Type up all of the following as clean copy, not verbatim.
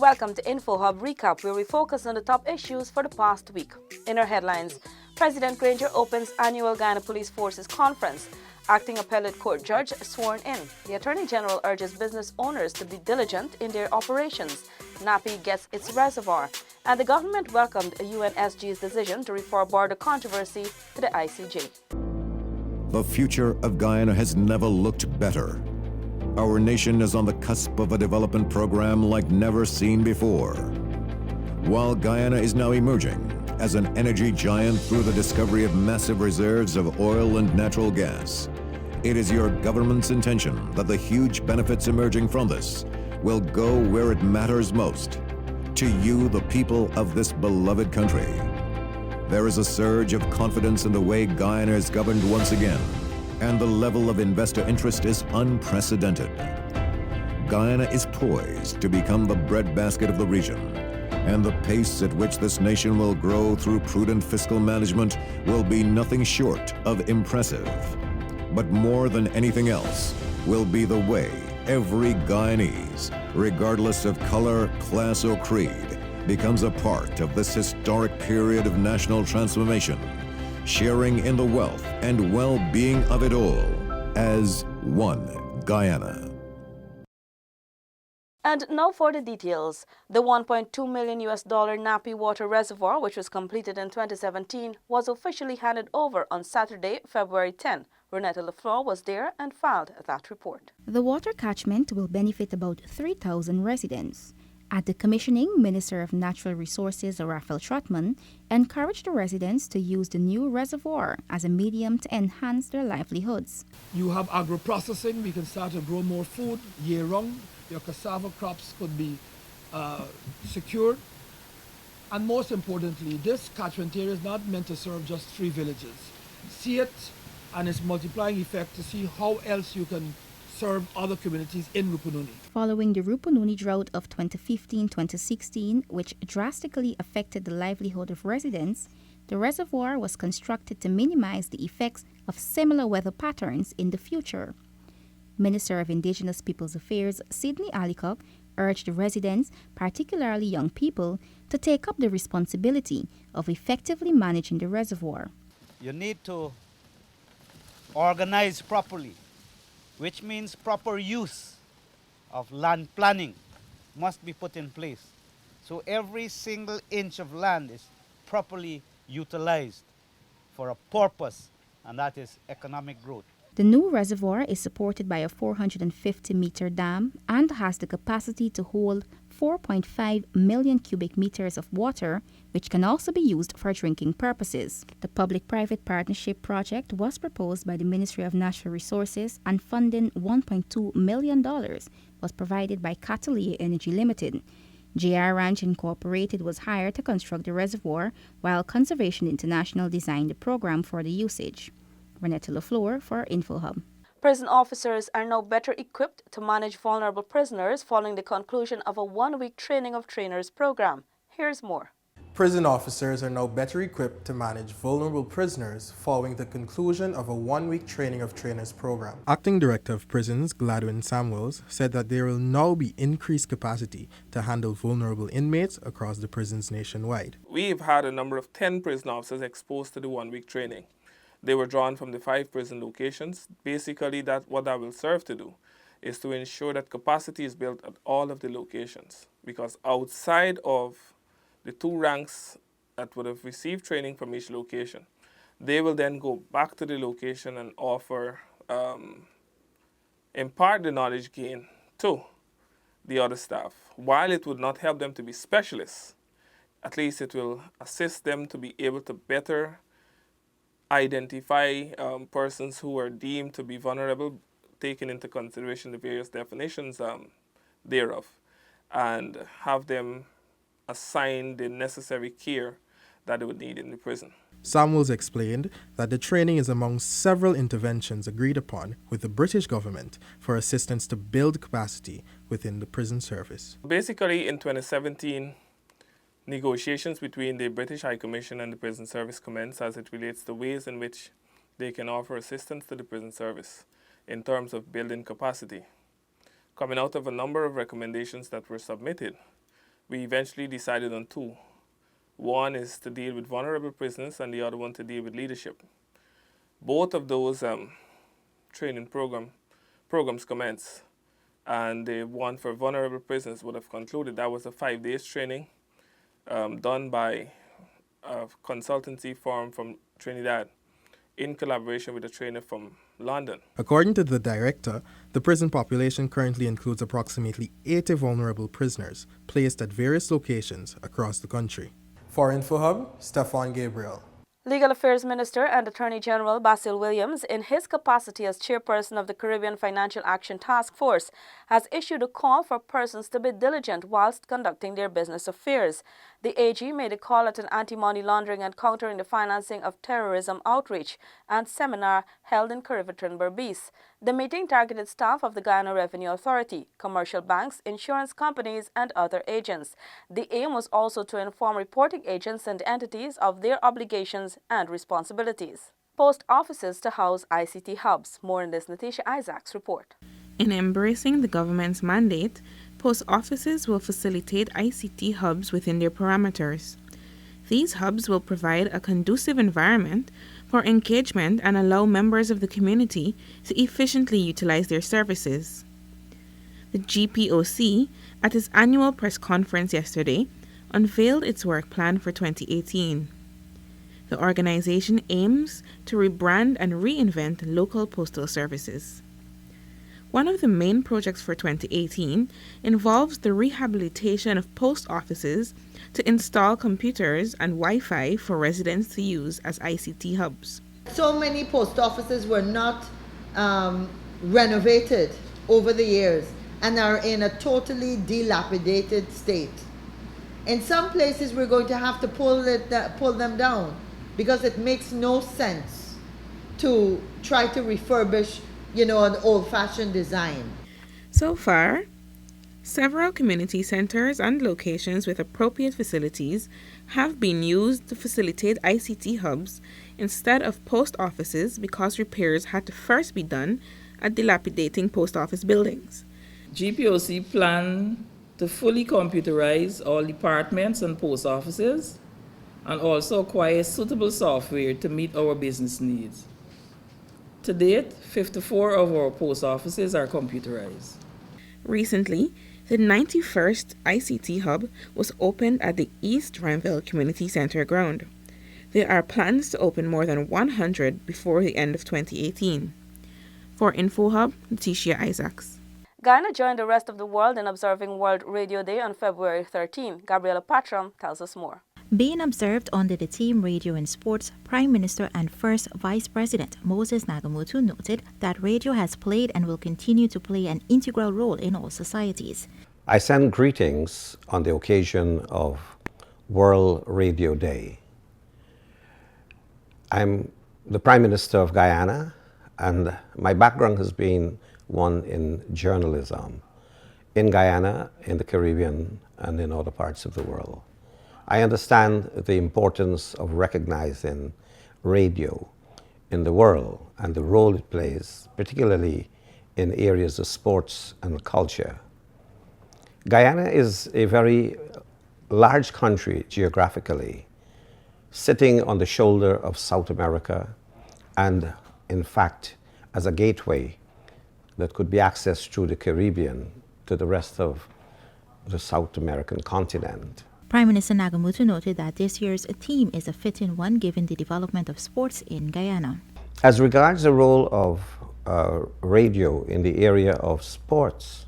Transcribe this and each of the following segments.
Welcome to InfoHub Recap, where we focus on the top issues for the past week. In our headlines, President Granger opens annual Guyana Police Forces Conference. Acting appellate court judge sworn in. The Attorney General urges business owners to be diligent in their operations. Nappy gets its reservoir. And the government welcomed a UNSG's decision to refer border controversy to the ICJ. The future of Guyana has never looked better. Our nation is on the cusp of a development program like never seen before. While Guyana is now emerging as an energy giant through the discovery of massive reserves of oil and natural gas, it is your government's intention that the huge benefits emerging from this will go where it matters most, to you, the people of this beloved country. There is a surge of confidence in the way Guyana is governed once again, and the level of investor interest is unprecedented. Guyana is poised to become the breadbasket of the region, and the pace at which this nation will grow through prudent fiscal management will be nothing short of impressive. But more than anything else will be the way every Guyanese, regardless of color, class, or creed, becomes a part of this historic period of national transformation, sharing in the wealth and well-being of it all as one Guyana. And now for the details. The $1.2 million Nappy water reservoir, which was completed in 2017, was officially handed over on Saturday, February 10. Renetta Lafleur was there and filed that report. The water catchment will benefit about 3,000 residents. At the commissioning, Minister of Natural Resources Raphael Trotman encouraged the residents to use the new reservoir as a medium to enhance their livelihoods. You have agro-processing, we can start to grow more food year-round. Your cassava crops could be secured. And most importantly, this catchment area is not meant to serve just 3 villages. See it and its multiplying effect to see how else you can serve other communities in Rupununi. Following the Rupununi drought of 2015-2016, which drastically affected the livelihood of residents, the reservoir was constructed to minimize the effects of similar weather patterns in the future. Minister of Indigenous Peoples Affairs Sidney Alicop urged the residents, particularly young people, to take up the responsibility of effectively managing the reservoir. You need to organize properly, which means proper use of land planning must be put in place. So every single inch of land is properly utilized for a purpose, and that is economic growth. The new reservoir is supported by a 450-meter dam and has the capacity to hold 4.5 million cubic meters of water, which can also be used for drinking purposes. The public-private partnership project was proposed by the Ministry of Natural Resources, and funding $1.2 million was provided by Catalea Energy Limited. JR Ranch Incorporated was hired to construct the reservoir, while Conservation International designed the program for the usage. Renetta Lafleur for InfoHub. Prison officers are now better equipped to manage vulnerable prisoners following the conclusion of a one-week training of trainers program. Here's more. Prison officers are now better equipped to manage vulnerable prisoners following the conclusion of a one-week training of trainers program. Acting Director of Prisons, Gladwin Samuels, said that there will now be increased capacity to handle vulnerable inmates across the prisons nationwide. We've had a number of 10 prison officers exposed to the one-week training. They were drawn from the 5 prison locations. Basically, what that will serve to do is to ensure that capacity is built at all of the locations. Because outside of the 2 ranks that would have received training from each location, they will then go back to the location and offer, impart the knowledge gained to the other staff. While it would not help them to be specialists, at least it will assist them to be able to better identify persons who are deemed to be vulnerable, taking into consideration the various definitions thereof, and have them assign the necessary care that they would need in the prison. Samuels explained that the training is among several interventions agreed upon with the British government for assistance to build capacity within the prison service. Basically, in 2017, negotiations between the British High Commission and the prison service commenced as it relates to ways in which they can offer assistance to the prison service in terms of building capacity. Coming out of a number of recommendations that were submitted, we eventually decided on two. One is to deal with vulnerable prisoners and the other one to deal with leadership. Both of those training programs commence, and the one for vulnerable prisoners would have concluded. That was a 5 days training done by a consultancy firm from Trinidad in collaboration with a trainer from London. According to the director, the prison population currently includes approximately 80 vulnerable prisoners placed at various locations across the country. For InfoHub, Stefan Gabriel. Legal Affairs Minister and Attorney General Basil Williams, in his capacity as chairperson of the Caribbean Financial Action Task Force, has issued a call for persons to be diligent whilst conducting their business affairs. The AG made a call at an anti-money laundering and countering the financing of terrorism outreach and seminar held in Carriverton, Berbice. The meeting targeted staff of the Guyana Revenue Authority, commercial banks, insurance companies, and other agents. The aim was also to inform reporting agents and entities of their obligations and responsibilities. Post offices to house ICT hubs. More in this Natisha Isaacs report. In embracing the government's mandate, post offices will facilitate ICT hubs within their parameters. These hubs will provide a conducive environment for engagement and allow members of the community to efficiently utilize their services. The GPOC, at its annual press conference yesterday, unveiled its work plan for 2018. The organization aims to rebrand and reinvent local postal services. One of the main projects for 2018 involves the rehabilitation of post offices to install computers and Wi-Fi for residents to use as ICT hubs. So many post offices were not renovated over the years and are in a totally dilapidated state. In some places we're going to have to pull them down because it makes no sense to try to refurbish, an old-fashioned design. So far, several community centers and locations with appropriate facilities have been used to facilitate ICT hubs instead of post offices because repairs had to first be done at dilapidating post office buildings. GPOC plan to fully computerize all departments and post offices and also acquire suitable software to meet our business needs. To date, 54 of our post offices are computerized. Recently, the 91st ICT Hub was opened at the East Ranville Community Center ground. There are plans to open more than 100 before the end of 2018. For InfoHub, Natisha Isaacs. Guyana joined the rest of the world in observing World Radio Day on February 13. Gabriela Patram tells us more. Being observed under the Team Radio and Sports, Prime Minister and First Vice President Moses Nagamootoo noted that radio has played and will continue to play an integral role in all societies. I send greetings on the occasion of World Radio Day. I'm the Prime Minister of Guyana, and my background has been one in journalism in Guyana, in the Caribbean, and in other parts of the world. I understand the importance of recognizing radio in the world and the role it plays, particularly in areas of sports and culture. Guyana is a very large country geographically, sitting on the shoulder of South America and, in fact, as a gateway that could be accessed through the Caribbean to the rest of the South American continent. Prime Minister Nagamootoo noted that this year's theme is a fitting one given the development of sports in Guyana. As regards the role of radio in the area of sports,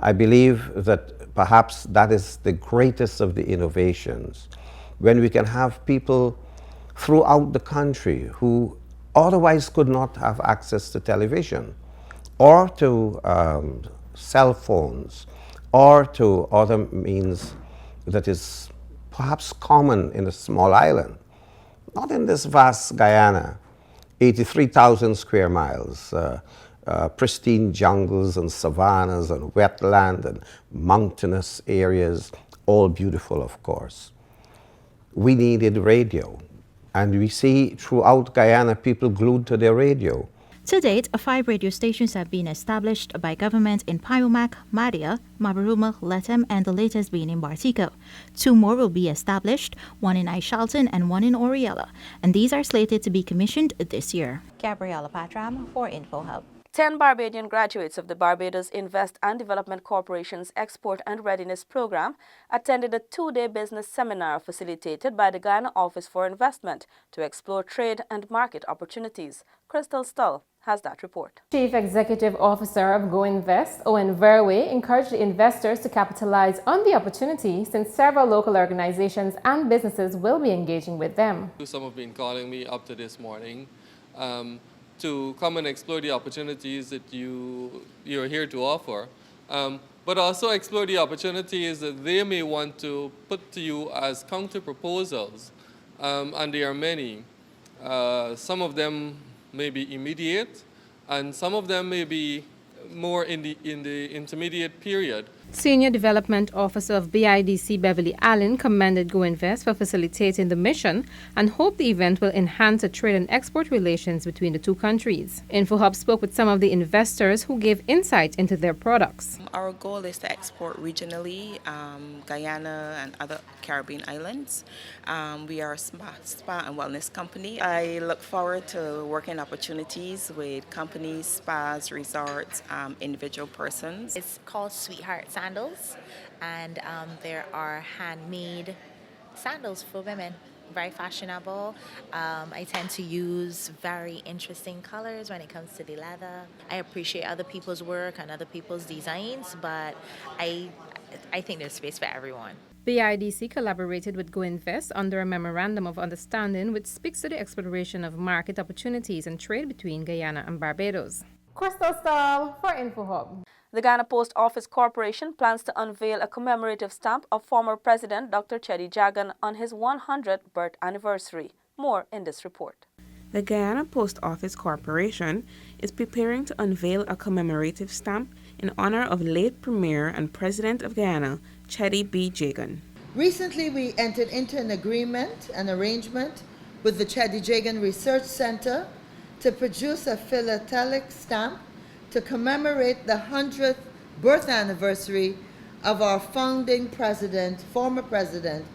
I believe that perhaps that is the greatest of the innovations, when we can have people throughout the country who otherwise could not have access to television or to cell phones or to other means that is perhaps common in a small island, not in this vast Guyana, 83,000 square miles, pristine jungles and savannas and wetland and mountainous areas, all beautiful, of course. We needed radio, and we see throughout Guyana people glued to their radio. To date, 5 radio stations have been established by government in Piomac, Madia, Mabaruma, Lethem, and the latest being in Bartico. 2 more will be established, one in Ishalton and one in Oriella, and these are slated to be commissioned this year. Gabriella Patram for InfoHub. 10 Barbadian graduates of the Barbados Invest and Development Corporation's Export and Readiness Program attended a 2-day business seminar facilitated by the Guyana Office for Investment to explore trade and market opportunities. Crystal Stull has that report. Chief Executive Officer of Go Invest, Owen Verwey, encouraged the investors to capitalize on the opportunity since several local organizations and businesses will be engaging with them. Some have been calling me up to this morning to come and explore the opportunities that you're here to offer, but also explore the opportunities that they may want to put to you as counter proposals, and there are many. Some of them may be immediate, and some of them may be more in the intermediate period. Senior Development Officer of BIDC Beverly Allen commended Go Invest for facilitating the mission and hoped the event will enhance the trade and export relations between the two countries. InfoHub spoke with some of the investors who gave insight into their products. Our goal is to export regionally, Guyana and other Caribbean islands. We are a spa and wellness company. I look forward to working opportunities with companies, spas, resorts, individual persons. It's called Sweetheart Sandals, and there are handmade sandals for women, very fashionable. I tend to use very interesting colors when it comes to the leather. I appreciate other people's work and other people's designs, but I think there's space for everyone. BIDC collaborated with Go Invest under a memorandum of understanding which speaks to the exploration of market opportunities and trade between Guyana and Barbados. Crystal Stahl for InfoHub. The Ghana Post Office Corporation plans to unveil a commemorative stamp of former President Dr. Cheddi Jagan on his 100th birth anniversary. More in this report. The Guyana Post Office Corporation is preparing to unveil a commemorative stamp in honor of late Premier and President of Guyana, Cheddi B. Jagan. Recently, we entered into an arrangement with the Cheddi Jagan Research Center to produce a philatelic stamp to commemorate the 100th birth anniversary of our founding president, former president,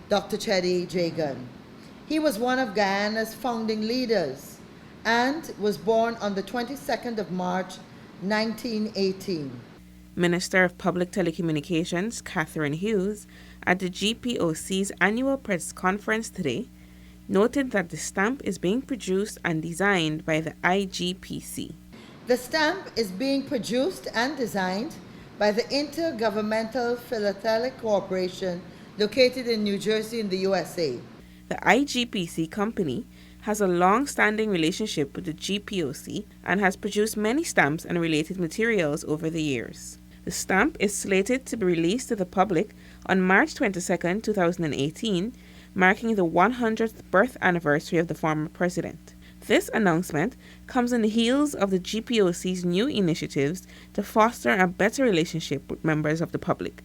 Dr. Cheddi Jagan. He was one of Guyana's founding leaders and was born on the 22nd of March, 1918. Minister of Public Telecommunications, Catherine Hughes, at the GPOC's annual press conference today, noted that the stamp is being produced and designed by the IGPC. The stamp is being produced and designed by the Intergovernmental Philatelic Corporation located in New Jersey in the USA. The IGPC company has a long-standing relationship with the GPOC and has produced many stamps and related materials over the years. The stamp is slated to be released to the public on March 22, 2018, marking the 100th birth anniversary of the former president. This announcement comes on the heels of the GPOC's new initiatives to foster a better relationship with members of the public.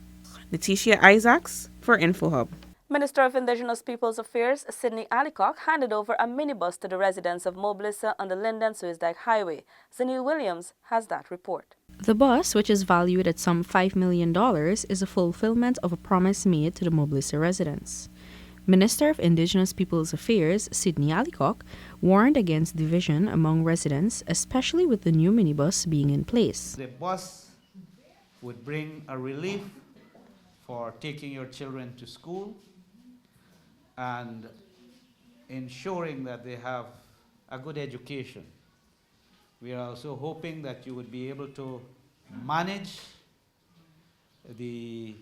Letitia Isaacs for InfoHub. Minister of Indigenous Peoples Affairs, Sidney Alicock, handed over a minibus to the residents of Moblissa on the Linden-Suizdijk Highway. Zanil Williams has that report. The bus, which is valued at some $5 million, is a fulfillment of a promise made to the Moblissa residents. Minister of Indigenous Peoples Affairs, Sidney Alicock, warned against division among residents, especially with the new minibus being in place. The bus would bring a relief for taking your children to school and ensuring that they have a good education. We are also hoping that you would be able to manage the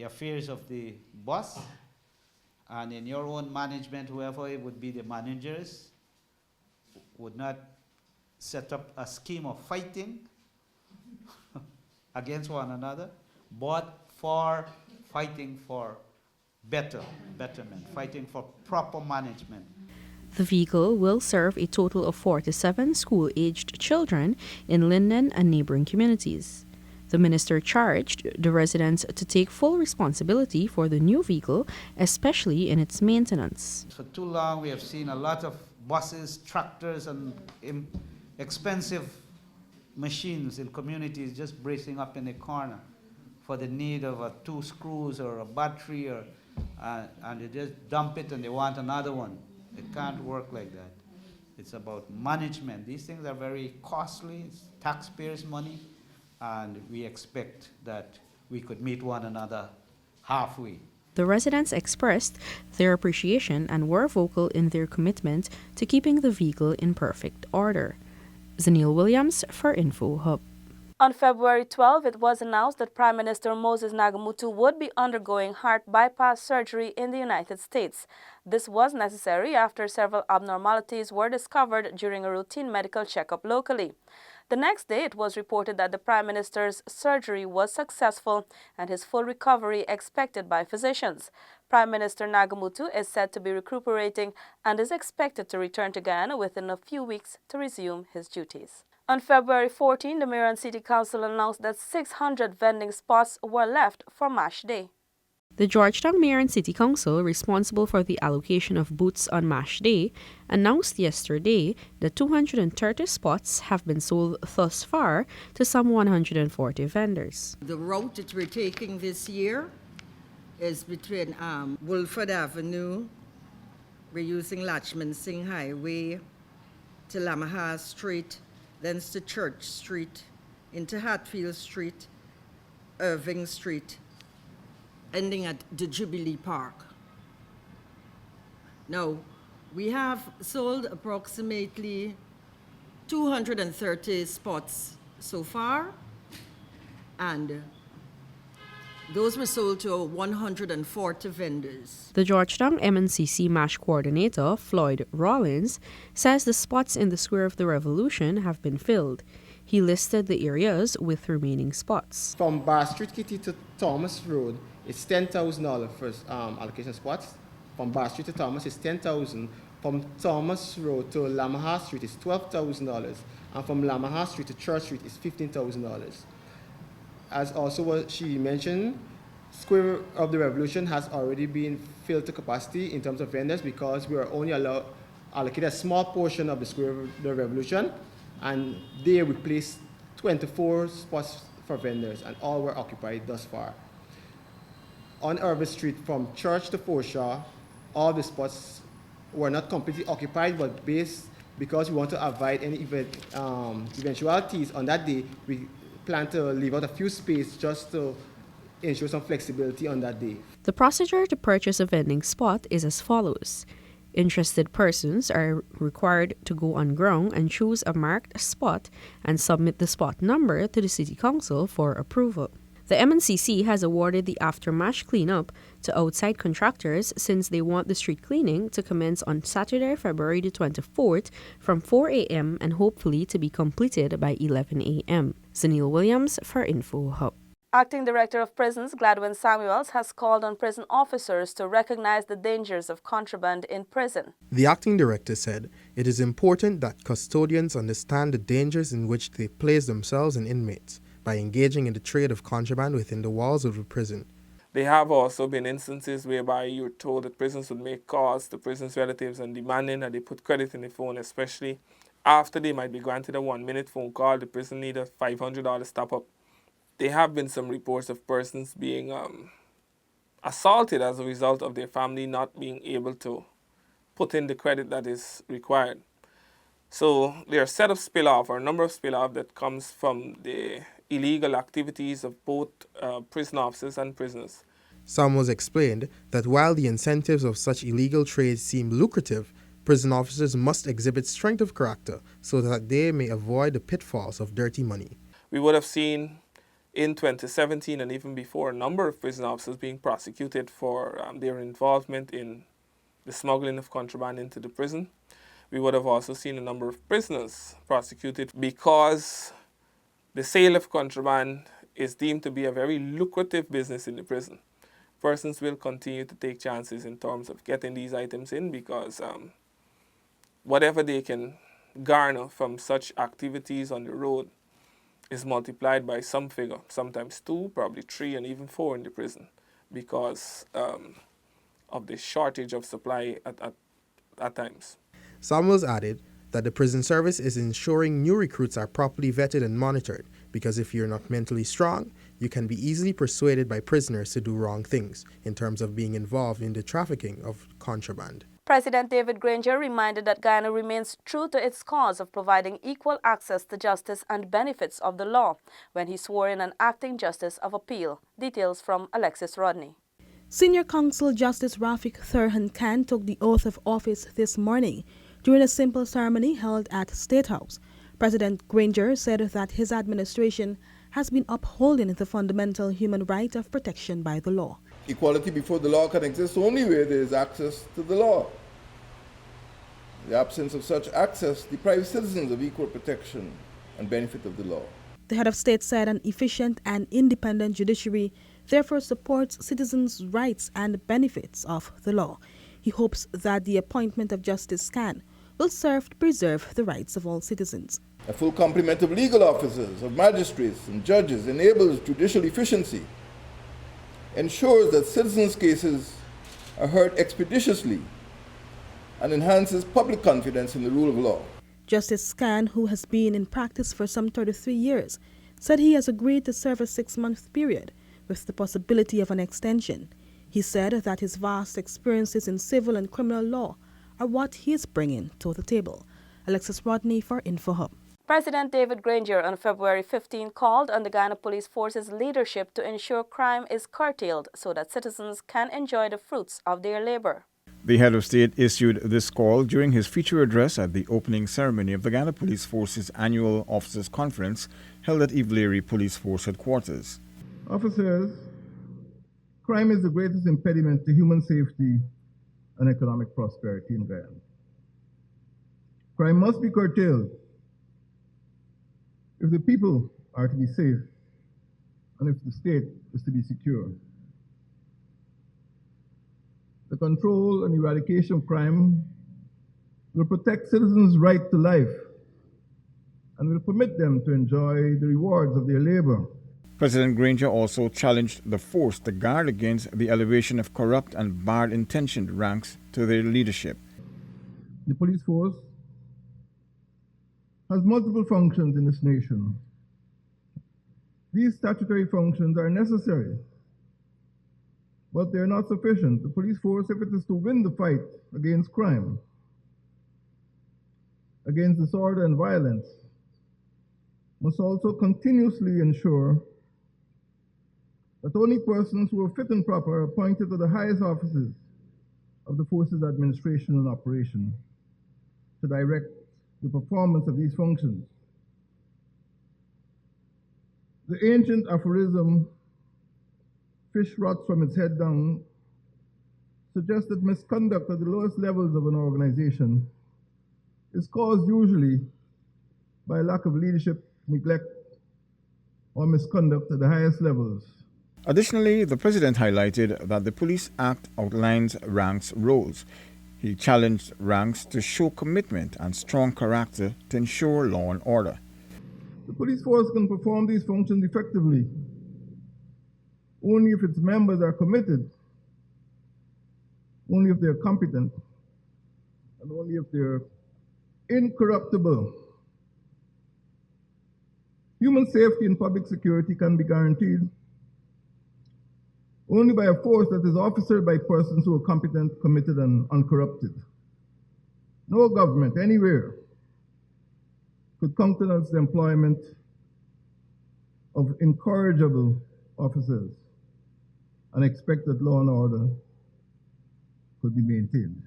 affairs of the bus, and in your own management, whoever it would be the managers would not set up a scheme of fighting against one another, but for fighting for betterment, fighting for proper management. The vehicle will serve a total of 47 school-aged children in Linden and neighboring communities. The minister charged the residents to take full responsibility for the new vehicle, especially in its maintenance. For too long, we have seen a lot of buses, tractors, and expensive machines in communities just bracing up in a corner for the need of 2 screws or a battery, or and they just dump it and they want another one. It can't work like that. It's about management. These things are very costly. It's taxpayers' money, and we expect that we could meet one another halfway. The residents expressed their appreciation and were vocal in their commitment to keeping the vehicle in perfect order. Zanil Williams for InfoHub. On February 12, it was announced that Prime Minister Moses Nagamutu would be undergoing heart bypass surgery in the United States. This was necessary after several abnormalities were discovered during a routine medical checkup locally. The next day, it was reported that the Prime Minister's surgery was successful and his full recovery expected by physicians. Prime Minister Nagamutu is said to be recuperating and is expected to return to Guyana within a few weeks to resume his duties. On February 14, the Mayor and City Council announced that 600 vending spots were left for MASH Day. The Georgetown Mayor and City Council, responsible for the allocation of booths on MASH Day, announced yesterday that 230 spots have been sold thus far to some 140 vendors. The route that we're taking this year is between Wolford Avenue. We're using Lachman Singh Highway to Lamaha Street, then to Church Street, into Hatfield Street, Irving Street, ending at the Jubilee Park. Now, we have sold approximately 230 spots so far, and those were sold to 140 vendors. The Georgetown MNCC MASH coordinator, Floyd Rollins, says the spots in the Square of the Revolution have been filled. He listed the areas with remaining spots. From Bar Street Kitty to Thomas Road, it's $10,000 for allocation spots. From Bar Street to Thomas, it's $10,000. From Thomas Road to Lamaha Street, it's $12,000. And from Lamaha Street to Church Street, it's $15,000. As also what she mentioned, Square of the Revolution has already been filled to capacity in terms of vendors because we are only allocated a small portion of the Square of the Revolution, and they replaced 24 spots for vendors, and all were occupied thus far. On Irving Street, from Church to Forshaw, all the spots were not completely occupied, but because we want to avoid any eventualities on that day, we plan to leave out a few spaces just to ensure some flexibility on that day. The procedure to purchase a vending spot is as follows. Interested persons are required to go on ground and choose a marked spot and submit the spot number to the City Council for approval. The MNCC has awarded the after-MASH cleanup to outside contractors since they want the street cleaning to commence on Saturday, February the 24th from 4 a.m. and hopefully to be completed by 11 a.m. Zanil Williams for InfoHub. Acting Director of Prisons Gladwin Samuels has called on prison officers to recognize the dangers of contraband in prison. The acting director said it is important that custodians understand the dangers in which they place themselves and inmates by engaging in the trade of contraband within the walls of a prison. There have also been instances whereby you're told that prisons would make calls to prisoners' relatives and demanding that they put credit in the phone, especially after they might be granted a 1-minute phone call. The prison need a $500 top-up. There have been some reports of persons being assaulted as a result of their family not being able to put in the credit that is required. So there are a set of spill-off, or a number of spill-off that comes from the illegal activities of both prison officers and prisoners. Samuels explained that while the incentives of such illegal trades seem lucrative, prison officers must exhibit strength of character so that they may avoid the pitfalls of dirty money. We would have seen in 2017 and even before a number of prison officers being prosecuted for their involvement in the smuggling of contraband into the prison. We would have also seen a number of prisoners prosecuted because the sale of contraband is deemed to be a very lucrative business in the prison. Persons will continue to take chances in terms of getting these items in because whatever they can garner from such activities on the road is multiplied by some figure, sometimes 2, probably 3, and even 4 in the prison because of the shortage of supply at times. Samuels added that the prison service is ensuring new recruits are properly vetted and monitored, because if you're not mentally strong, you can be easily persuaded by prisoners to do wrong things in terms of being involved in the trafficking of contraband. President David Granger reminded that Guyana remains true to its cause of providing equal access to justice and benefits of the law when he swore in an acting justice of appeal. Details from Alexis Rodney. Senior Counsel Justice Rafik Thurhan Khan took the oath of office this morning during a simple ceremony held at State House. President Granger said that his administration has been upholding the fundamental human right of protection by the law. Equality before the law can exist only where there is access to the law. The absence of such access deprives citizens of equal protection and benefit of the law. The head of state said an efficient and independent judiciary therefore supports citizens' rights and benefits of the law. He hopes that the appointment of Justice Khan will serve to preserve the rights of all citizens. A full complement of legal officers, of magistrates and judges enables judicial efficiency, ensures that citizens' cases are heard expeditiously, and enhances public confidence in the rule of law. Justice Khan, who has been in practice for some 33 years, said he has agreed to serve a 6-month period with the possibility of an extension. He said that his vast experiences in civil and criminal law are what he is bringing to the table. Alexis Rodney for InfoHub. President David Granger on February 15 called on the Guyana Police Force's leadership to ensure crime is curtailed so that citizens can enjoy the fruits of their labor. The head of state issued this call during his feature address at the opening ceremony of the Guyana Police Force's annual Officers' Conference held at Ivleary Police Force headquarters. Officers, crime is the greatest impediment to human safety and economic prosperity in Guyana. Crime must be curtailed if the people are to be safe and if the state is to be secure. The control and eradication of crime will protect citizens' right to life and will permit them to enjoy the rewards of their labor. President Granger also challenged the force to guard against the elevation of corrupt and bad-intentioned ranks to their leadership. The police force has multiple functions in this nation. These statutory functions are necessary, but they're not sufficient. The police force, if it is to win the fight against crime, against disorder and violence, must also continuously ensure that only persons who are fit and proper are appointed to the highest offices of the force's administration and operation to direct the performance of these functions. The ancient aphorism, "Fish rots from its head down," suggests that misconduct at the lowest levels of an organization is caused usually by lack of leadership, neglect, or misconduct at the highest levels. Additionally, the president highlighted that the Police Act outlines ranks' roles. He challenged ranks to show commitment and strong character to ensure law and order. The police force can perform these functions effectively only if its members are committed, only if they're competent, and only if they're incorruptible. Human safety and public security can be guaranteed only by a force that is officered by persons who are competent, committed, and uncorrupted. No government anywhere could countenance the employment of incorrigible officers and expect that law and order could be maintained.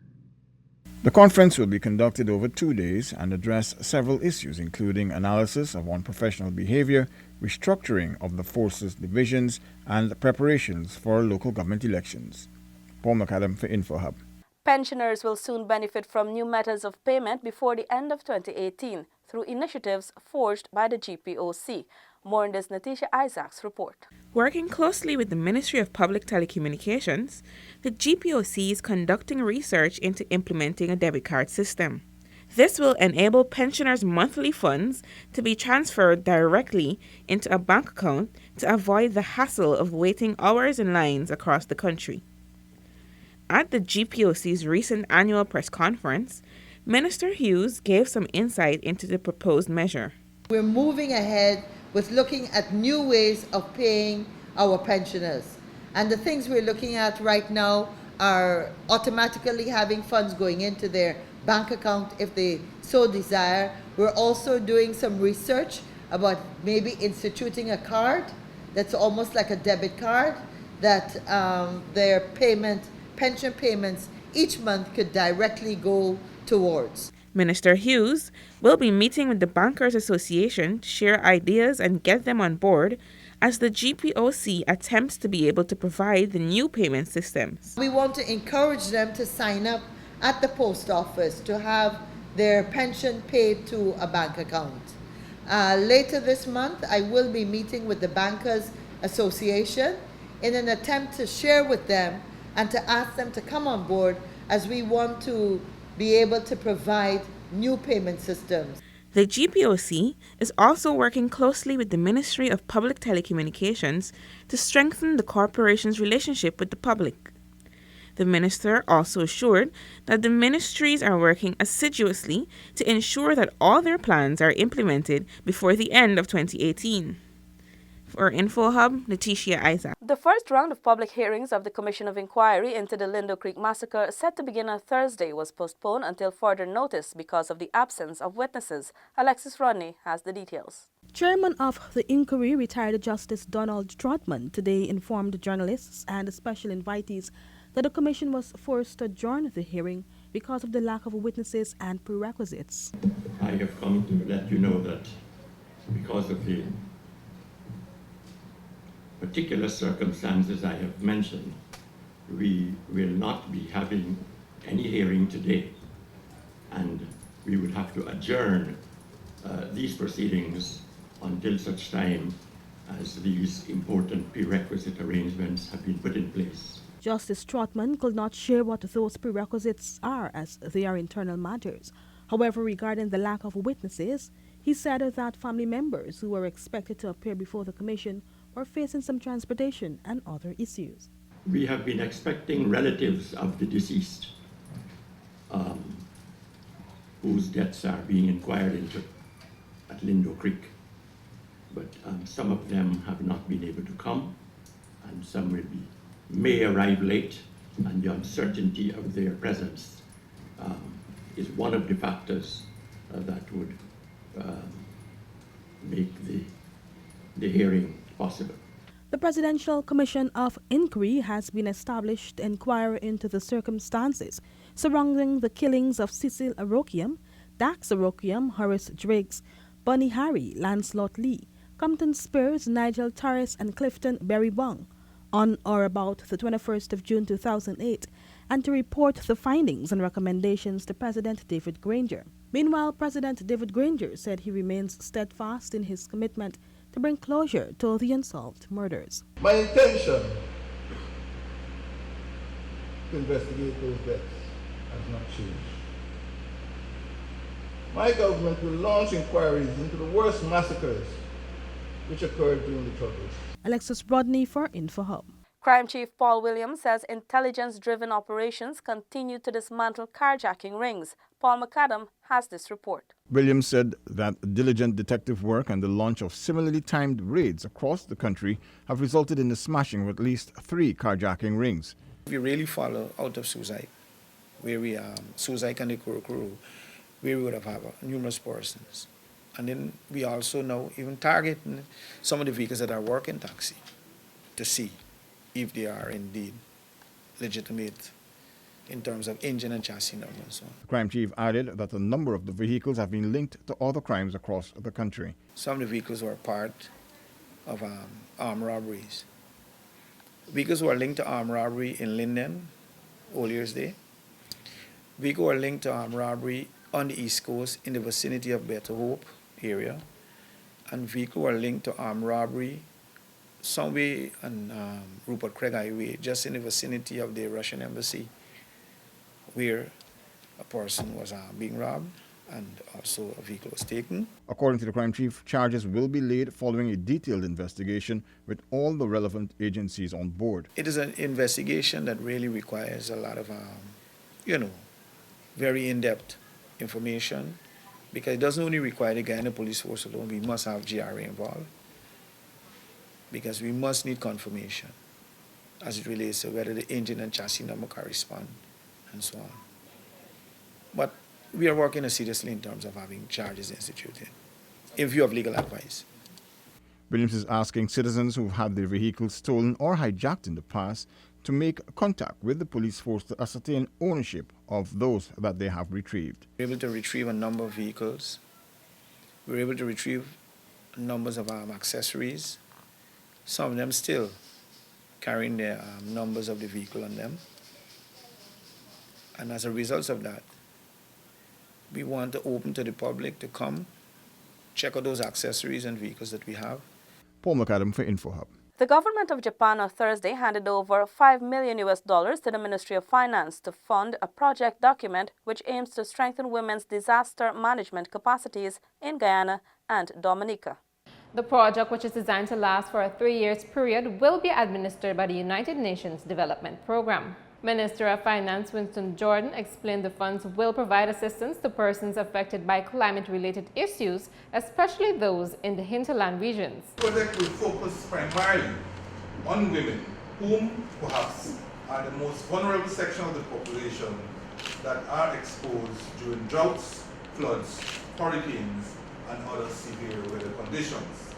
The conference will be conducted over 2 days and address several issues, including analysis of unprofessional behavior, restructuring of the force's divisions, and preparations for local government elections. Paul McAdam for InfoHub. Pensioners will soon benefit from new methods of payment before the end of 2018 through initiatives forged by the GPOC. More in this Natisha Isaacs report. Working closely with the Ministry of Public Telecommunications, the GPOC is conducting research into implementing a debit card system. This will enable pensioners' monthly funds to be transferred directly into a bank account to avoid the hassle of waiting hours in lines across the country. At the GPOC's recent annual press conference, Minister Hughes gave some insight into the proposed measure. We're moving ahead with looking at new ways of paying our pensioners. And the things we're looking at right now are automatically having funds going into their bank account if they so desire. We're also doing some research about maybe instituting a card that's almost like a debit card that their pension payments each month could directly go towards. Minister Hughes will be meeting with the Bankers Association to share ideas and get them on board as the GPOC attempts to be able to provide the new payment systems. We want to encourage them to sign up at the post office to have their pension paid to a bank account. Later this month, I will be meeting with the Bankers Association in an attempt to share with them and to ask them to come on board as we want to be able to provide new payment systems. The GPOC is also working closely with the Ministry of Public Telecommunications to strengthen the corporation's relationship with the public. The minister also assured that the ministries are working assiduously to ensure that all their plans are implemented before the end of 2018. For InfoHub, Letitia Isaac. The first round of public hearings of the Commission of Inquiry into the Lindo Creek massacre, set to begin on Thursday, was postponed until further notice because of the absence of witnesses. Alexis Rodney has the details. Chairman of the inquiry, retired Justice Donald Trotman, today informed journalists and special invitees that the Commission was forced to adjourn the hearing because of the lack of witnesses and prerequisites. I have come to let you know that because of the particular circumstances I have mentioned, we will not be having any hearing today, and we would have to adjourn these proceedings until such time as these important prerequisite arrangements have been put in place. Justice Trotman could not share what those prerequisites are, as they are internal matters. However, regarding the lack of witnesses, he said that family members who were expected to appear before the Commission were facing some transportation and other issues. We have been expecting relatives of the deceased whose deaths are being inquired into at Lindo Creek, but some of them have not been able to come, and some may arrive late, and the uncertainty of their presence is one of the factors that would make the hearing possible. The Presidential Commission of Inquiry has been established to inquire into the circumstances surrounding the killings of Cecil Arokiam, Dax Arokiam, Horace Driggs, Bunny Harry, Lancelot Lee, Compton Spears, Nigel Torres, and Clifton Berry Bong on or about the 21st of June 2008, and to report the findings and recommendations to President David Granger. Meanwhile, President David Granger said he remains steadfast in his commitment to bring closure to the unsolved murders. My intention to investigate those deaths has not changed. My government will launch inquiries into the worst massacres which occurred during the Troubles. Alexis Rodney for InfoHub. Crime Chief Paul Williams says intelligence-driven operations continue to dismantle carjacking rings. Paul McAdam has this report. Williams said that diligent detective work and the launch of similarly timed raids across the country have resulted in the smashing of at least 3 carjacking rings. We really follow out of Suicide, where we Suicide and the Kuru, where we would have numerous persons. And then we also now even targeting some of the vehicles that are working taxi to see if they are indeed legitimate in terms of engine and chassis number and so on. The crime chief added that a number of the vehicles have been linked to other crimes across the country. Some of the vehicles were part of armed robberies. Vehicles were linked to armed robbery in Linden, Old Year's Day. Vehicles were linked to armed robbery on the East Coast in the vicinity of Better Hope area. And vehicles were linked to armed robbery somewhere on Rupert Craig Highway, just in the vicinity of the Russian embassy, where a person was being robbed and also a vehicle was taken. According to the crime chief, charges will be laid following a detailed investigation with all the relevant agencies on board. It is an investigation that really requires a lot of, very in-depth information, because it doesn't only require the Guyana Police Force alone, we must have GRA involved, because we must need confirmation as it relates to whether the engine and chassis number correspond and so on. But we are working seriously in terms of having charges instituted in view of legal advice. Williams is asking citizens who've had their vehicles stolen or hijacked in the past to make contact with the police force to ascertain ownership of those that they have retrieved. We're able to retrieve a number of vehicles. We're able to retrieve numbers of accessories, some of them still carrying the numbers of the vehicle on them. And as a result of that, we want to open to the public to come, check out those accessories and vehicles that we have. Paul McAdam for InfoHub. The government of Japan on Thursday handed over $5 million to the Ministry of Finance to fund a project document which aims to strengthen women's disaster management capacities in Guyana and Dominica. The project, which is designed to last for a 3-year period, will be administered by the United Nations Development Program. Minister of Finance Winston Jordan explained the funds will provide assistance to persons affected by climate-related issues, especially those in the hinterland regions. The project will focus primarily on women, whom perhaps are the most vulnerable section of the population that are exposed during droughts, floods, hurricanes, and other severe weather conditions.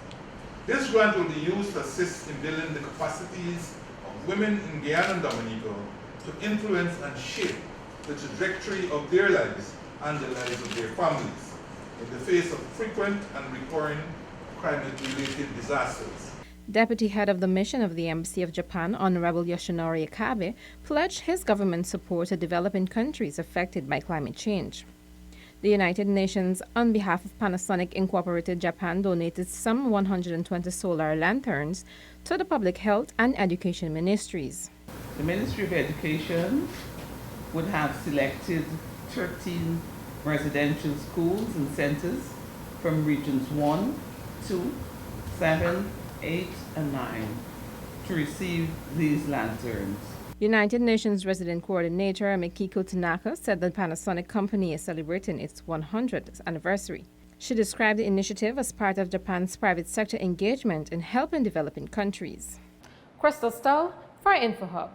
This grant will be used to assist in building the capacities of women in Guyana and Dominica to influence and shape the trajectory of their lives and the lives of their families in the face of frequent and recurring climate-related disasters. Deputy head of the mission of the Embassy of Japan, Honorable Yoshinori Akabe, pledged his government's support to developing countries affected by climate change. The United Nations, on behalf of Panasonic Incorporated Japan, donated some 120 solar lanterns to the Public Health and Education Ministries. The Ministry of Education would have selected 13 residential schools and centers from regions 1, 2, 7, 8, and 9 to receive these lanterns. United Nations Resident Coordinator Mikiko Tanaka said the Panasonic company is celebrating its 100th anniversary. She described the initiative as part of Japan's private sector engagement in helping developing countries. Crystal Stoll for InfoHub.